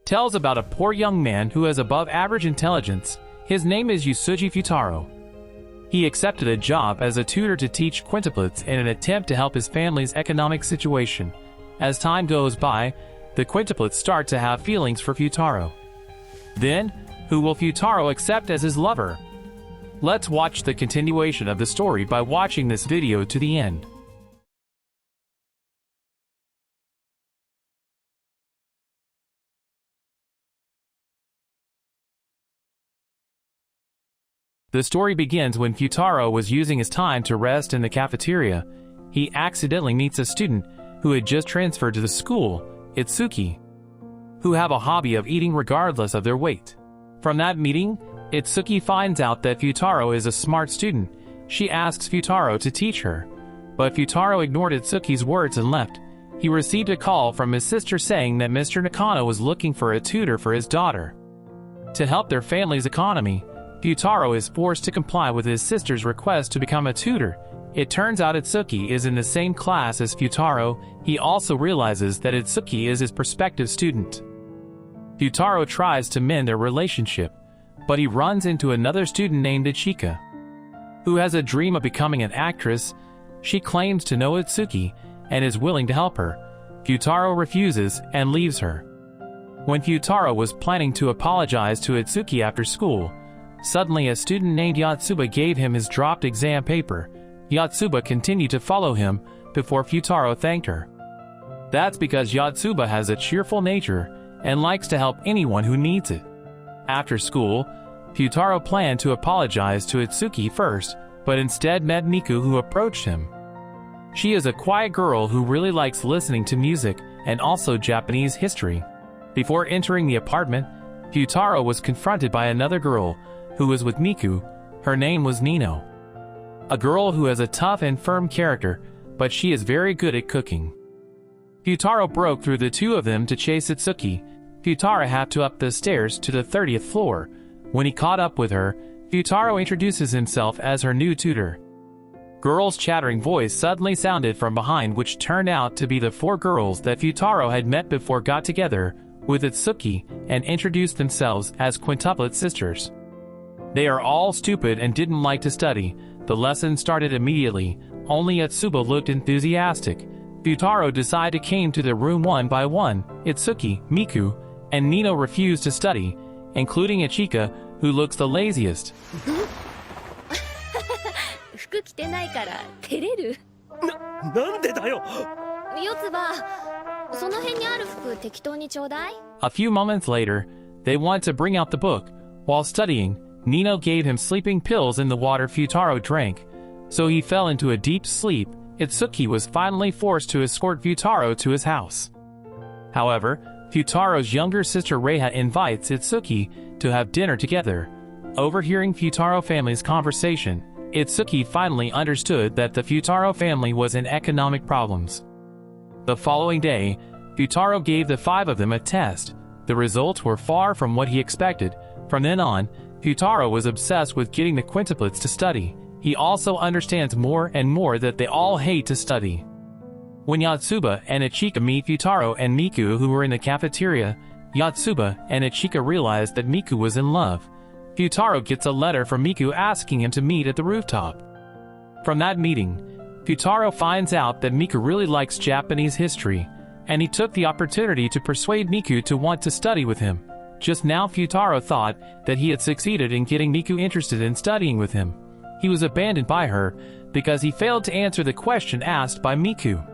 tells about a poor young man who has above average intelligence. His name is Uesugi Futaro. He accepted a job as a tutor to teach quintuplets in an attempt to help his family's economic situation. As time goes by, the quintuplets start to have feelings for Futaro. Then, who will Futaro accept as his lover? Let's watch the continuation of the story by watching this video to the end. The story begins when Futaro was using his time to rest in the cafeteria. He accidentally meets a student who had just transferred to the school, Itsuki, who have a hobby of eating regardless of their weight. From that meeting, Itsuki finds out that Futaro is a smart student. She asks Futaro to teach her, but Futaro ignored Itsuki's words and left. He received a call from his sister saying that Mr. Nakano was looking for a tutor for his daughter. To help their family's economy, Futaro is forced to comply with his sister's request to become a tutor. It turns out Itsuki is in the same class as Futaro. He also realizes that Itsuki is his prospective student. Futaro tries to mend their relationship, but he runs into another student named Ichika, who has a dream of becoming an actress. She claims to know Itsuki and is willing to help her. Futaro refuses and leaves her. When Futaro was planning to apologize to Itsuki after school, suddenly a student named Yotsuba gave him his dropped exam paper. Yotsuba continued to follow him before Futaro thanked her. That's because Yotsuba has a cheerful nature and likes to help anyone who needs it. After school, Futaro planned to apologize to Itsuki first, but instead met Miku, who approached him. She is a quiet girl who really likes listening to music and also Japanese history. Before entering the apartment, Futaro was confronted by another girl who was with Miku. Her name was Nino, a girl who has a tough and firm character, but she is very good at cooking. Futaro broke through the two of them to chase Itsuki. Futaro had to up the stairs to the 30th floor. When he caught up with her, Futaro introduces himself as her new tutor. Girl's chattering voice suddenly sounded from behind, which turned out to be the four girls that Futaro had met before got together with Itsuki and introduced themselves as quintuplet sisters. They are all stupid and didn't like to study. The lesson started immediately. Only Yotsuba looked enthusiastic. Futaro decided came to the room one by one. Itsuki, Miku, and Nino refused to study, including Ichika, who looks the laziest. A few moments later, they want to bring out the book. While studying, Nino gave him sleeping pills in the water Futaro drank, so he fell into a deep sleep. Itsuki was finally forced to escort Futaro to his house. However, Futaro's younger sister Reiha invites Itsuki to have dinner together. Overhearing Futaro family's conversation, Itsuki finally understood that the Futaro family was in economic problems. The following day, Futaro gave the five of them a test. The results were far from what he expected. From then on, Futaro was obsessed with getting the quintuplets to study. He also understands more and more that they all hate to study. When Yotsuba and Ichika meet Futaro and Miku, who were in the cafeteria, Yotsuba and Ichika realized that Miku was in love. Futaro gets a letter from Miku asking him to meet at the rooftop. From that meeting, Futaro finds out that Miku really likes Japanese history, and he took the opportunity to persuade Miku to want to study with him. Just now Futaro thought that he had succeeded in getting Miku interested in studying with him. He was abandoned by her because he failed to answer the question asked by Miku.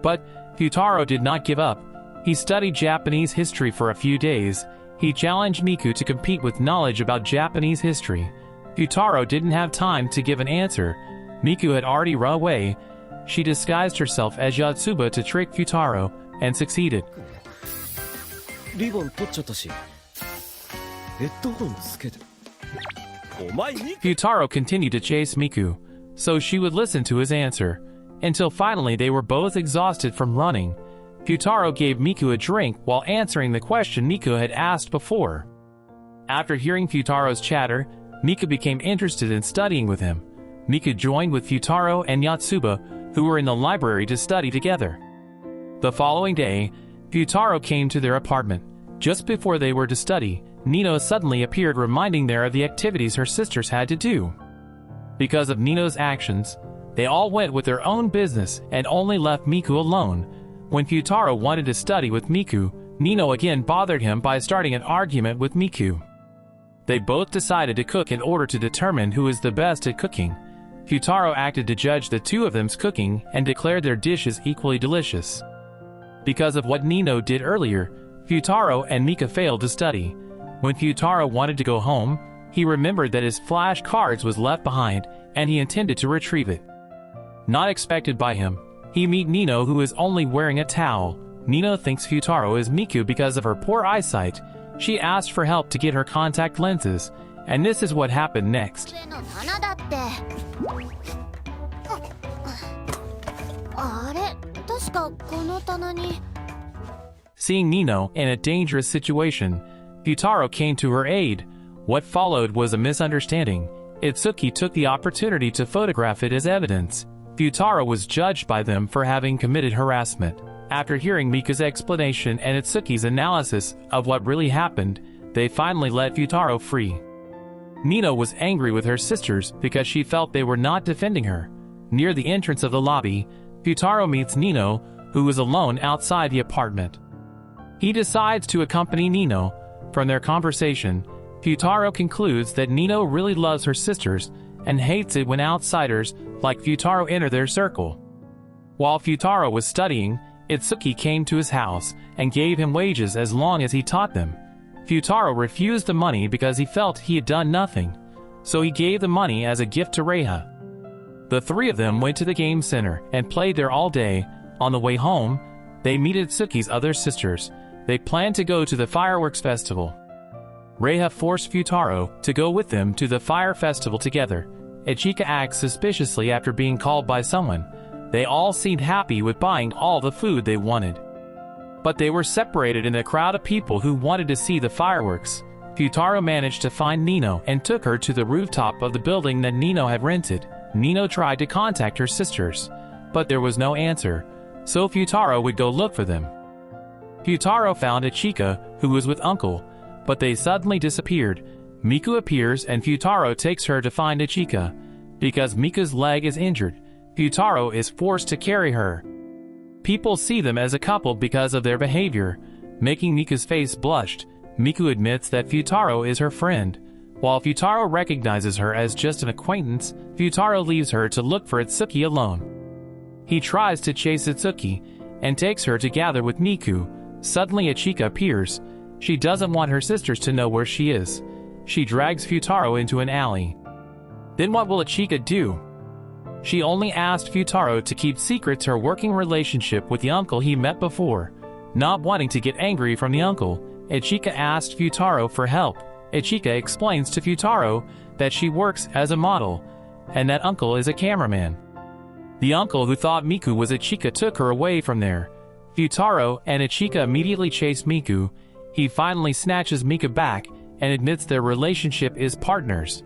But Futaro did not give up. He studied Japanese history for a few days. He challenged Miku to compete with knowledge about Japanese history. Futaro didn't have time to give an answer. Miku had already run away. She disguised herself as Yotsuba to trick Futaro and succeeded. Futaro continued to chase Miku, so she would listen to his answer, until finally they were both exhausted from running. Futaro gave Miku a drink while answering the question Miku had asked before. After hearing Futaro's chatter, Miku became interested in studying with him. Miku joined with Futaro and Yotsuba, who were in the library to study together. The following day, Futaro came to their apartment. Just before they were to study, Nino suddenly appeared, reminding them of the activities her sisters had to do. Because of Nino's actions, they all went with their own business and only left Miku alone. When Futaro wanted to study with Miku, Nino again bothered him by starting an argument with Miku. They both decided to cook in order to determine who is the best at cooking. Futaro acted to judge the two of them's cooking and declared their dishes equally delicious. Because of what Nino did earlier, Futaro and Mika failed to study. When Futaro wanted to go home, he remembered that his flashcards was left behind and he intended to retrieve it. Not expected by him, he meet Nino, who is only wearing a towel. Nino thinks Futaro is Miku because of her poor eyesight. She asked for help to get her contact lenses, and this is what happened next. Seeing Nino in a dangerous situation, Futaro came to her aid. What followed was a misunderstanding. Uesugi took the opportunity to photograph it as evidence. Futaro was judged by them for having committed harassment. After hearing Mika's explanation and Uesugi's analysis of what really happened, they finally let Futaro free. Nino was angry with her sisters because she felt they were not defending her. Near the entrance of the lobby, Futaro meets Nino, who is alone outside the apartment. He decides to accompany Nino. From their conversation, Futaro concludes that Nino really loves her sisters and hates it when outsiders like Futaro enter their circle. While Futaro was studying, Uesugi came to his house and gave him wages as long as he taught them. Futaro refused the money because he felt he had done nothing, so he gave the money as a gift to Reiha. The three of them went to the game center and played there all day. On the way home, they meet Uesugi's other sisters. They planned to go to the fireworks festival. Reiha forced Futaro to go with them to the fire festival together. Ichika acts suspiciously after being called by someone. They all seemed happy with buying all the food they wanted. But they were separated in a crowd of people who wanted to see the fireworks. Futaro managed to find Nino and took her to the rooftop of the building that Nino had rented. Nino tried to contact her sisters, but there was no answer, so Futaro would go look for them. Futaro found Ichika, who was with Uncle, but they suddenly disappeared. Miku appears and Futaro takes her to find Ichika. Because Miku's leg is injured, Futaro is forced to carry her. People see them as a couple because of their behavior, making Miku's face blushed. Miku admits that Futaro is her friend. While Futaro recognizes her as just an acquaintance, Futaro leaves her to look for Uesugi alone. He tries to chase Uesugi and takes her to gather with Miku. Suddenly Ichika appears. She doesn't want her sisters to know where she is. She drags Futaro into an alley. Then what will Ichika do? She only asked Futaro to keep secrets her working relationship with the uncle he met before. Not wanting to get angry from the uncle, Ichika asked Futaro for help. Ichika explains to Futaro that she works as a model, and that uncle is a cameraman. The uncle who thought Miku was Ichika took her away from there. Futaro and Ichika immediately chase Miku. He finally snatches Mika back and admits their relationship is partners.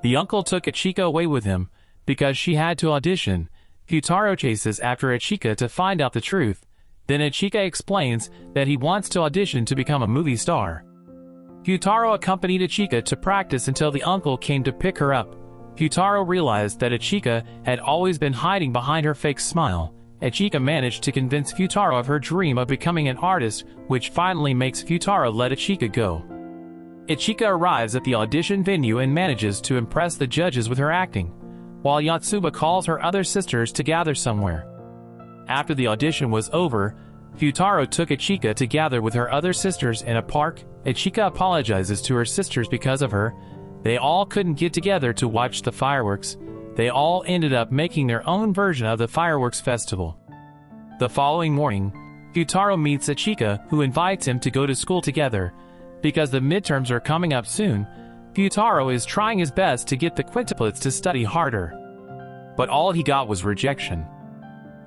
The uncle took Ichika away with him because she had to audition. Futaro chases after Ichika to find out the truth. Then Ichika explains that he wants to audition to become a movie star. Futaro accompanied Ichika to practice until the uncle came to pick her up. Futaro realized that Ichika had always been hiding behind her fake smile. Ichika managed to convince Futaro of her dream of becoming an artist, which finally makes Futaro let Ichika go. Ichika arrives at the audition venue and manages to impress the judges with her acting, while Yotsuba calls her other sisters to gather somewhere. After the audition was over, Futaro took Ichika to gather with her other sisters in a park. Ichika apologizes to her sisters because of her. They all couldn't get together to watch the fireworks. They all ended up making their own version of the fireworks festival. The following morning, Futaro meets Ichika, who invites him to go to school together. Because the midterms are coming up soon, Futaro is trying his best to get the quintuplets to study harder. But all he got was rejection.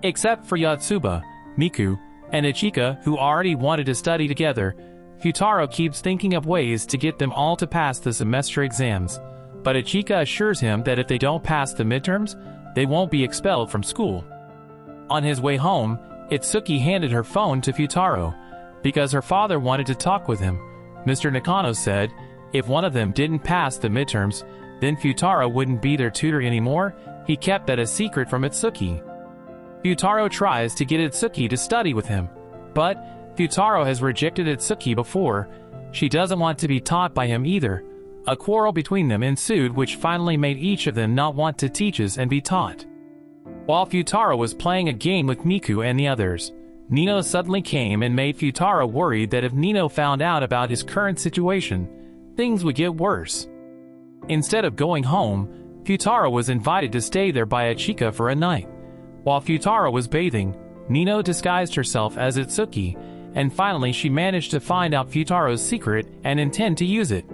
Except for Yotsuba, Miku, and Ichika, who already wanted to study together, Futaro keeps thinking of ways to get them all to pass the semester exams. But Ichika assures him that if they don't pass the midterms, they won't be expelled from school. On his way home, Uesugi handed her phone to Futaro. because her father wanted to talk with him. Mr. Nakano said if one of them didn't pass the midterms, then Futaro wouldn't be their tutor anymore. He kept that a secret from Itsuki. Futaro tries to get Itsuki to study with him, but Futaro has rejected Itsuki before. She doesn't want to be taught by him either. A quarrel between them ensued, which finally made each of them not want to teach and be taught. While Futaro was playing a game with Miku and the others, Nino suddenly came and made Futaro worried that if Nino found out about his current situation, things would get worse. Instead of going home, Futaro was invited to stay there by Ichika for a night. While Futaro was bathing, Nino disguised herself as Itsuki, and finally she managed to find out Futaro's secret and intend to use it.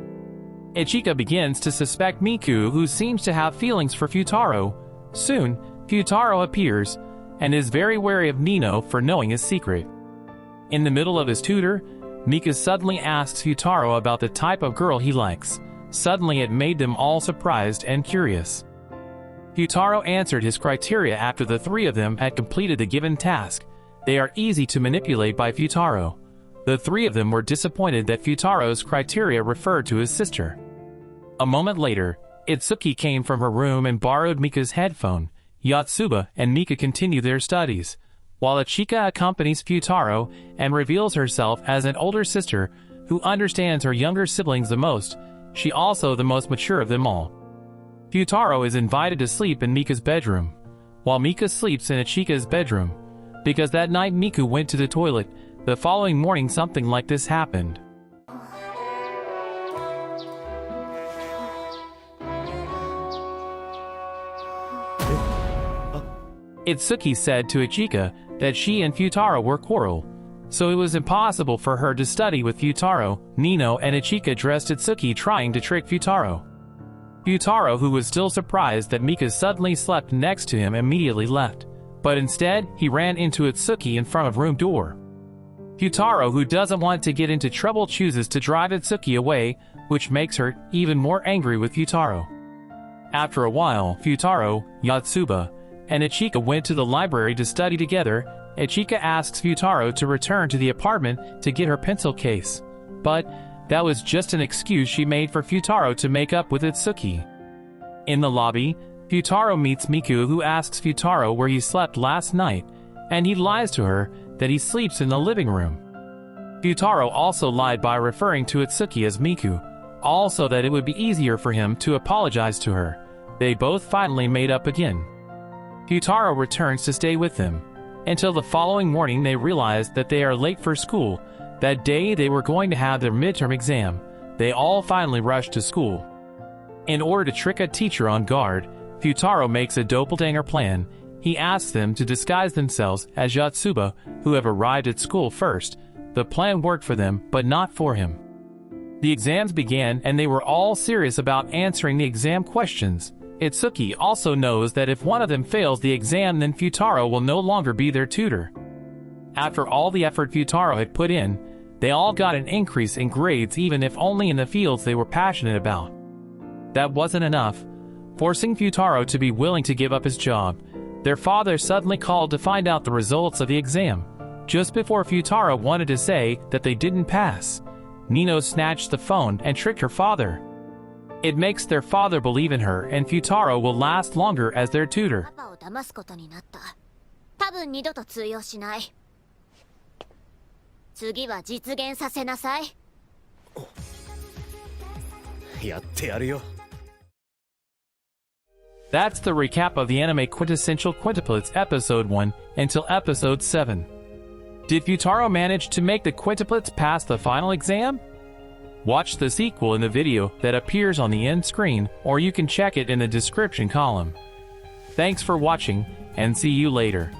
Ichika begins to suspect Miku, who seems to have feelings for Futaro. Soon, Futaro appears, and is very wary of Nino for knowing his secret. In the middle of his tutor, Mika suddenly asks Futaro about the type of girl he likes. Suddenly it made them all surprised and curious. Futaro answered his criteria after the three of them had completed the given task. They are easy to manipulate by Futaro. The three of them were disappointed that Futaro's criteria referred to his sister. A moment later, Itsuki came from her room and borrowed Mika's headphone. Yotsuba and Mika continue their studies, while Ichika accompanies Futaro and reveals herself as an older sister who understands her younger siblings the most. She also the most mature of them all. Futaro is invited to sleep in Mika's bedroom, while Mika sleeps in Ichika's bedroom. Because that night Miku went to the toilet, the following morning something like this happened. Itsuki said to Ichika that she and Futaro were quarrel, so it was impossible for her to study with Futaro. Nino and Ichika dressed Itsuki, trying to trick Futaro. Futaro, who was still surprised that Mika suddenly slept next to him, immediately left, but instead he ran into Itsuki in front of room door. Futaro, who doesn't want to get into trouble, chooses to drive Itsuki away, which makes her even more angry with Futaro. After a while, Futaro, Yotsuba, and Ichika went to the library to study together. Ichika asks Futaro to return to the apartment to get her pencil case, but that was just an excuse she made for Futaro to make up with Itsuki. In the lobby, Futaro meets Miku, who asks Futaro where he slept last night, and he lies to her that he sleeps in the living room. Futaro also lied by referring to Itsuki as Miku, also that it would be easier for him to apologize to her. They both finally made up again. Futaro returns to stay with them. Until the following morning they realize that they are late for school. That day they were going to have their midterm exam. They all finally rush to school. In order to trick a teacher on guard, Futaro makes a doppelganger plan. He asks them to disguise themselves as Yotsuba, who have arrived at school first. The plan worked for them, but not for him. The exams began and they were all serious about answering the exam questions. Itsuki also knows that if one of them fails the exam, then Futaro will no longer be their tutor. After all the effort Futaro had put in, they all got an increase in grades, even if only in the fields they were passionate about. That wasn't enough, forcing Futaro to be willing to give up his job. Their father suddenly called to find out the results of the exam. Just before Futaro wanted to say that they didn't pass, Nino snatched the phone and tricked her father. It makes their father believe in her, and Futaro will last longer as their tutor. That's the recap of the anime Quintessential Quintuplets Episode 1 until Episode 7. Did Futaro manage to make the Quintuplets pass the final exam? Watch the sequel in the video that appears on the end screen, or you can check it in the description column. Thanks for watching, and see you later.